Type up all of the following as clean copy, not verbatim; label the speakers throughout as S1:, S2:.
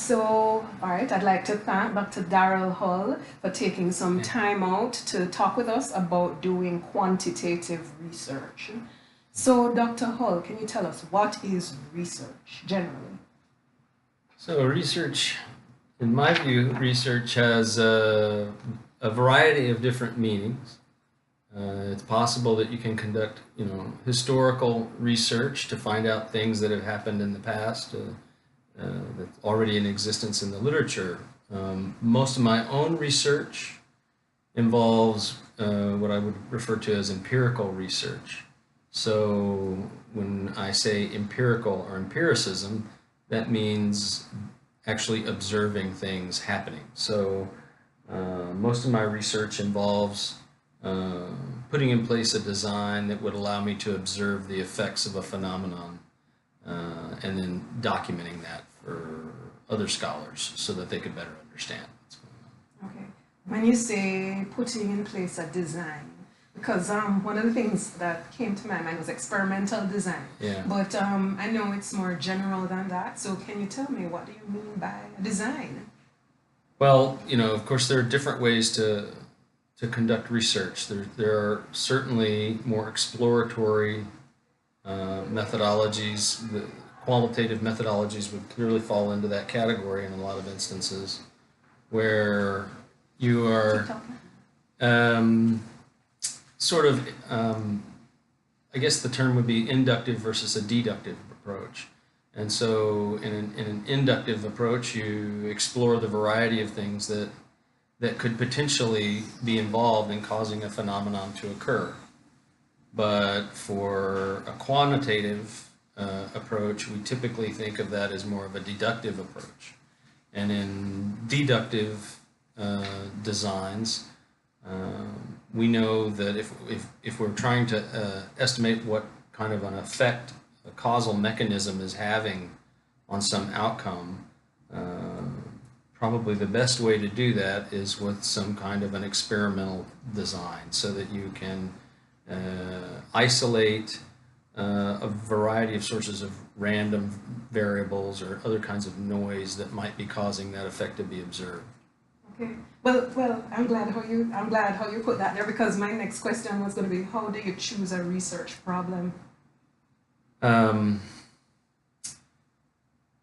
S1: So, all right, I'd like to thank Dr. Darrell Hull for taking some time out to talk with us about doing quantitative research. So, Dr. Hull, can you tell us what is research generally?
S2: So research, in my view, research has a variety of different meanings. It's possible that you can conduct, historical research to find out things that have happened in the past that's already in existence in the literature. Most of my own research involves what I would refer to as empirical research. So when I say empirical or empiricism, that means actually observing things happening. So most of my research involves putting in place a design that would allow me to observe the effects of a phenomenon and then documenting that for other scholars so that they could better understand what's going on.
S1: Okay. When you say putting in place a design, because one of the things that came to my mind was experimental design.
S2: Yeah.
S1: But I know it's more general than that. So can you tell me, what do you mean by a design?
S2: Well, of course, there are different ways to conduct research. There are certainly more exploratory methodologies. The qualitative methodologies would clearly fall into that category in a lot of instances, where you are sort of, I guess the term would be inductive versus a deductive approach. And so in an inductive approach, you explore the variety of things that could potentially be involved in causing a phenomenon to occur. But for a quantitative approach, we typically think of that as more of a deductive approach. And in deductive designs, we know that if we're trying to estimate what kind of an effect a causal mechanism is having on some outcome, probably the best way to do that is with some kind of an experimental design so that you can isolate a variety of sources of random variables or other kinds of noise that might be causing that effect to be observed.
S1: Okay. Well, I'm glad how you put that there, because my next question was going to be, how do you choose a research problem?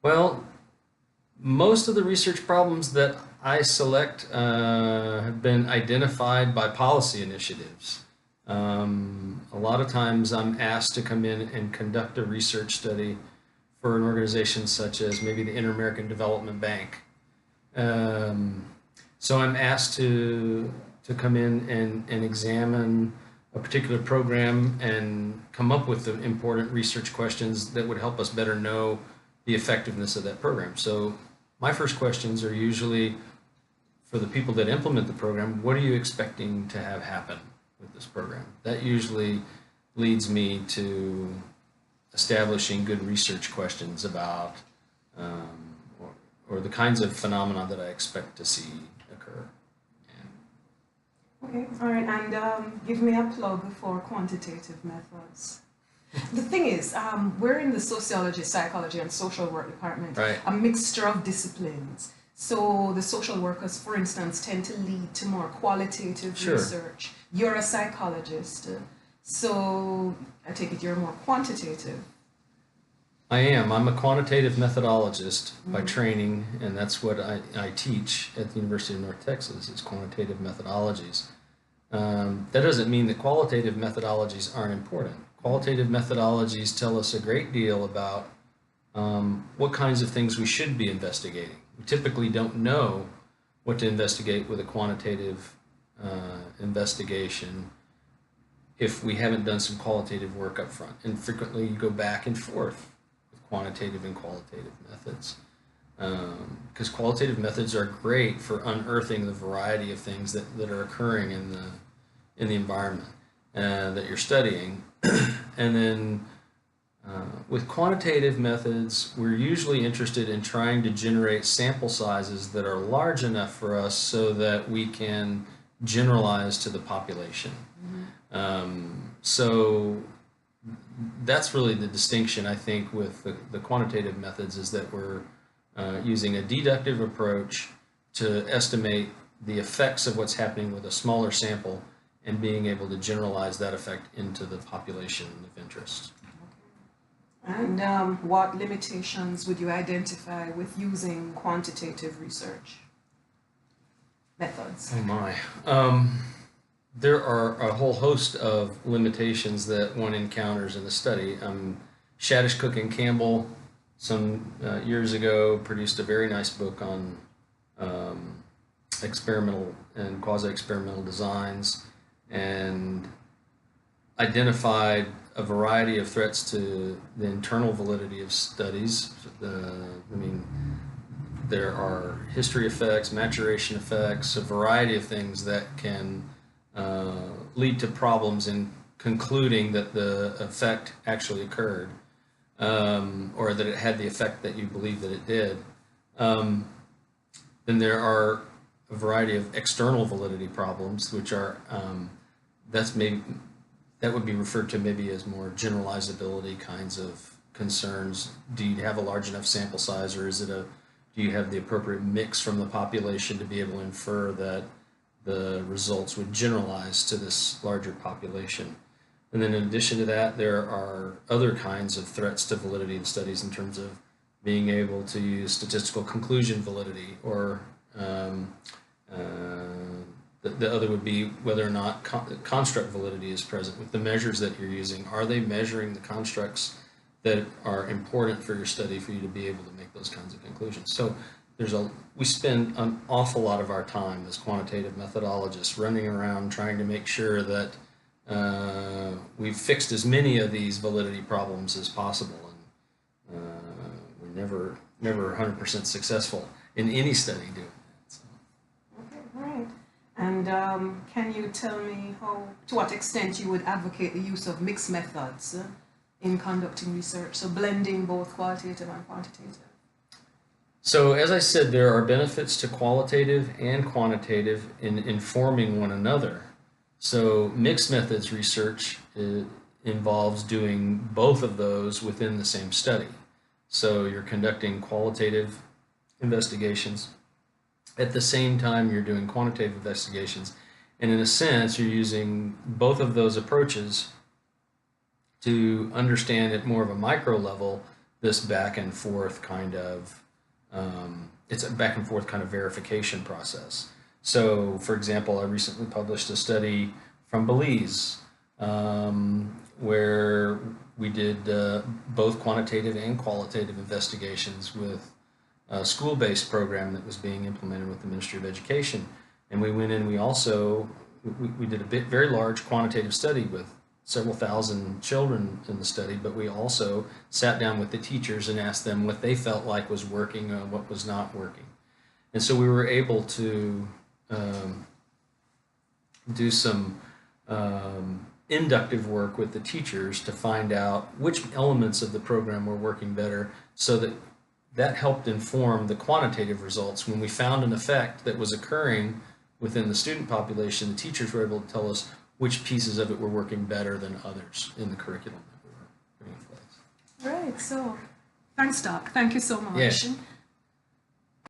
S2: Well, most of the research problems that I select have been identified by policy initiatives. A lot of times I'm asked to come in and conduct a research study for an organization such as maybe the Inter-American Development Bank. So I'm asked to come in and examine a particular program and come up with the important research questions that would help us better know the effectiveness of that program. So my first questions are usually for the people that implement the program: what are you expecting to have happen with this program? That usually leads me to establishing good research questions about or the kinds of phenomena that I expect to see occur.
S1: Okay, all right, and give me a plug for quantitative methods. The thing is, we're in the sociology, psychology, and social work department,
S2: Right.
S1: a mixture of disciplines. So the social workers, for instance, tend to lead to more qualitative
S2: Sure.
S1: research. You're a psychologist, so I take it you're more quantitative.
S2: I am. I'm a quantitative methodologist by training, and that's what I teach at the University of North Texas, is quantitative methodologies. That doesn't mean that qualitative methodologies aren't important. Qualitative methodologies tell us a great deal about what kinds of things we should be investigating. We typically don't know what to investigate with a quantitative investigation if we haven't done some qualitative work up front. And frequently you go back and forth with quantitative and qualitative methods. Because qualitative methods are great for unearthing the variety of things that are occurring in the environment that you're studying. And then with quantitative methods, we're usually interested in trying to generate sample sizes that are large enough for us so that we can generalize to the population. So that's really the distinction, I think, with the quantitative methods, is that we're using a deductive approach to estimate the effects of what's happening with a smaller sample and being able to generalize that effect into the population of interest.
S1: And what limitations would you identify with using quantitative research methods?
S2: Oh my. There are a whole host of limitations that one encounters in the study. Shadish, Cook, and Campbell, some years ago, produced a very nice book on experimental and quasi-experimental designs and identified a variety of threats to the internal validity of studies. There are history effects, maturation effects, a variety of things that can lead to problems in concluding that the effect actually occurred, or that it had the effect that you believe that it did. Then there are a variety of external validity problems, which are that would be referred to maybe as more generalizability kinds of concerns. Do you have a large enough sample size, or do you have the appropriate mix from the population to be able to infer that the results would generalize to this larger population? And then in addition to that, there are other kinds of threats to validity in studies in terms of being able to use statistical conclusion validity, or the other would be whether or not construct validity is present with the measures that you're using. Are they measuring the constructs that are important for your study for you to be able to make those kinds of conclusions? So we spend an awful lot of our time as quantitative methodologists running around trying to make sure that we've fixed as many of these validity problems as possible, and we're never 100% successful in any study doing that. So.
S1: Okay, great. And can you tell me to what extent you would advocate the use of mixed methods in conducting research, so blending both qualitative and quantitative?
S2: So as I said, there are benefits to qualitative and quantitative in informing one another. So mixed methods research involves doing both of those within the same study. So you're conducting qualitative investigations. At the same time, you're doing quantitative investigations. And in a sense, you're using both of those approaches to understand at more of a micro level this back and forth kind of, it's a back and forth kind of verification process. So, for example, I recently published a study from Belize where we did both quantitative and qualitative investigations with a school-based program that was being implemented with the Ministry of Education. And we went in, we did a very large quantitative study with several thousand children in the study, but we also sat down with the teachers and asked them what they felt like was working and what was not working. And so we were able to do some inductive work with the teachers to find out which elements of the program were working better, so that helped inform the quantitative results. When we found an effect that was occurring within the student population, the teachers were able to tell us which pieces of it were working better than others in the curriculum that we were putting in place.
S1: Right, so thanks, Doc. Thank you so much.
S2: Yeah.